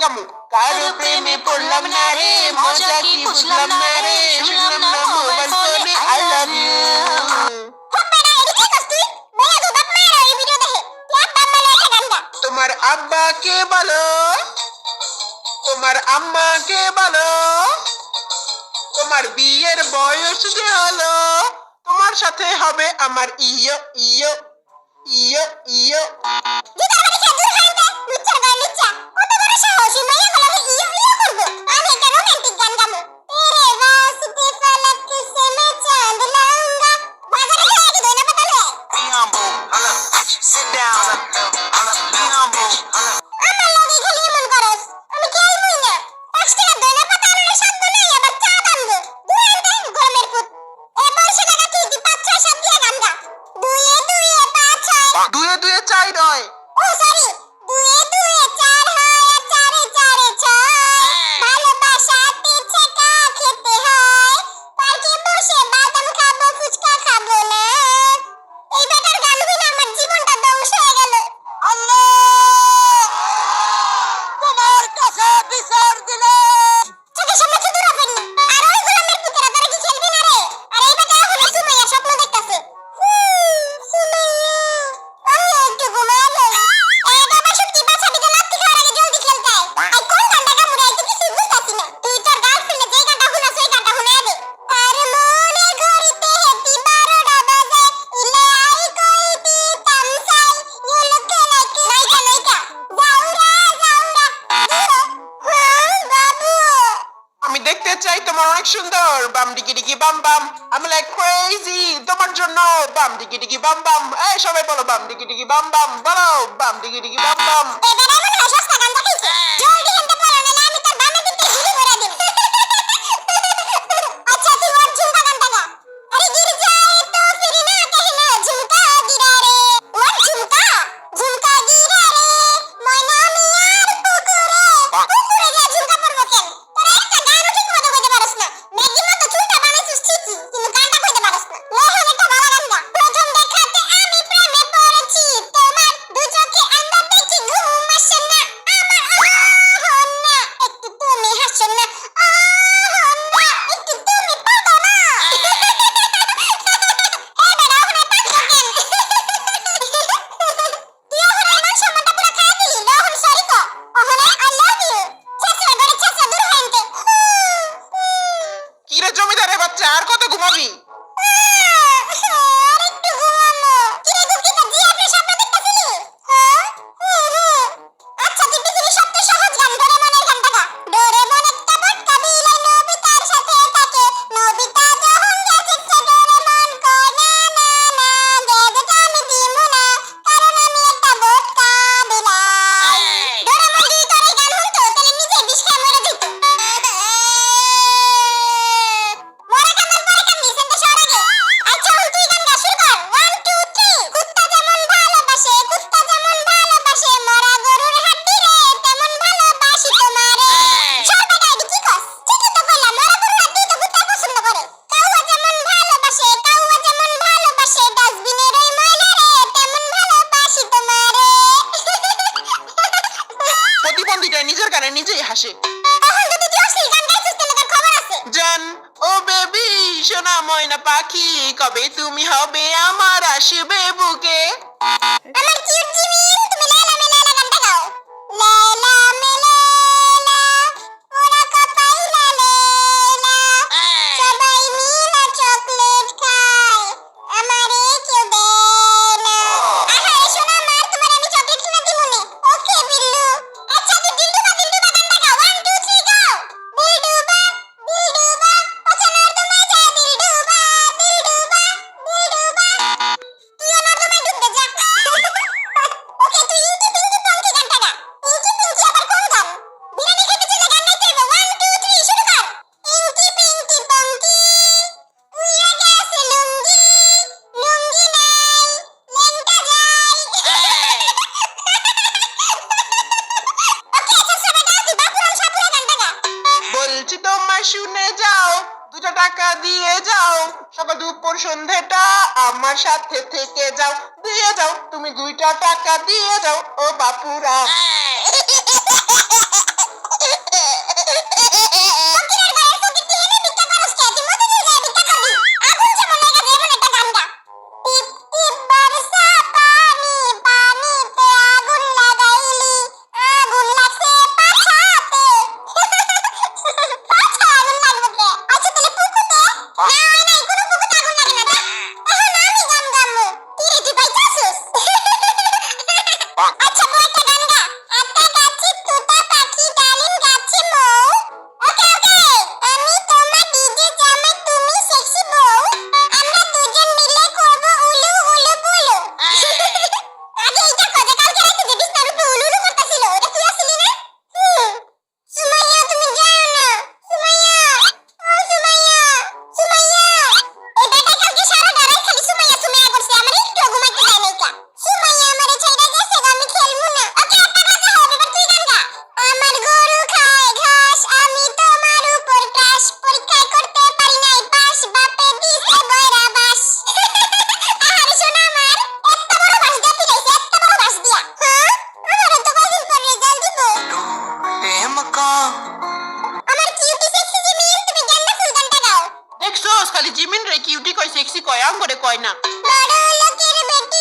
গামু কারো প্রেমে পড়লাম না রে মজা কি বুঝলাম না রে শুনলাম না মোবাইল ফোনে আই লাভ ইউ তোমার আব্বাকে বলো তোমার আম্মাকে বলো তোমার বিয়ের বয়স যে হলো তোমার সাথে হবে আমার ইয়ো ইয়ো ইয়ো ইয়ো Sit down. Be humble. দুয়ে দুয়ে চাই নয় দেখতে চাই তোমার অনেক সুন্দর বাম ডিগি ডিগি বাম বাম আমি লাইক ক্রেজি তোমার জন্য বাম ডিগি ডিগি বাম বাম এই সবাই বলো বাম ডিগি ডিগি বাম বাম বলো বাম ডিগি ডিগি বাম বাম জমিদারের বাচ্চা আর কত ঘুমাবি নিজের গানে নিজেই হাসে জান ও বেবি সোনা ময়না পাখি কবে তুমি হবে আমার আসবে বুকে আমার কিউট জিমিন তুমি লালা মে লালা গানটা গাও লালা মে লালা ওরা কাপাই লালা সবাই মিলে চকলেট খায় আমারে কেউ দেয় না আহা সোনা মার তোমার আমি চকলেট কিনে দিব নে ওকে বিল্লু আচ্ছা তুই দিলডুবা গানটা গাও 1 2 3 গাও দিলডুবা পছন্দের তোমায় যা দিলডুবা তুই আমার তোমায় ডুববে যা ওকে তুই ইনকি পিঙ্কি পঙ্কি গানটা গা ইনকি পিঙ্কি আবার কোন গান বিরিয়ানি খেতে চলে গান গাইতে হবে 1 2 3 শুরু কর ইনকি পিঙ্কি পঙ্কি উইয়া গেছে লুঙ্গি লুঙ্গি নাই লেংটা যাই ওকে আচ্ছা সবাই গাও তুই বাপুরাম সাপুরা গানটা গা বলছি তোমায় শুনে যাও 2 টাকা দিয়ে যাও সকাল দুপুর সন্ধ্যাটা আমার সাথে থেকে যাও দিয়ে যাও তুমি 2 টাকা দিয়ে যাও ও বাপুরাম আচ্ছা বউ একটা গান গা। আতা গাছে তোতা পাখি ডালিম গাছে মৌ। ওকে ওকে। আমি তোমার ডিজে জামাই তুমি সেক্সি বউ। আমরা দুজন মিলে করব উলু উলু বুলু। আগে এইটা কজা কালকে রাতে যে বিছনার উপর উলু উলু করতেছিল ওটা তুই আসলি না? সুমাইয়া তুমি যাও না। সুমাইয়া ও সুমাইয়া সুমাইয়া এই বেটা কালকে সারা রাত খালি সুমাইয়া সুমাইয়া করছে আমার একটু ঘুমাইতে দেয় নাই কা। সুমাইয়া আমারে ছাইড়া গেছে আমি খেলমু না। ওকে একটা কথা হবে এবার তুই গান গা। আমার গরু খায় ঘাস আমি তোমার উপর ক্রাশ পরীক্ষা করতে পারি নাই পাস বাপে দিছে বয়রা বাস। আরে শোনা আমার একটা বড় বাস দিয়া পিলাইছে একটা বড় বাস দিয়া। হ্যাঁ আমারে তো কয়দিন পর রেজাল্ট দিব। प्रेम का আমার কিউটি সেক্সি জিমিন তুমি গান্না ফুল গানটা গাও। দেখছোস খালি জিমিন রে কিউটি কয় সেক্সি কয় আম করে কয় না। বড় লোকের বেটি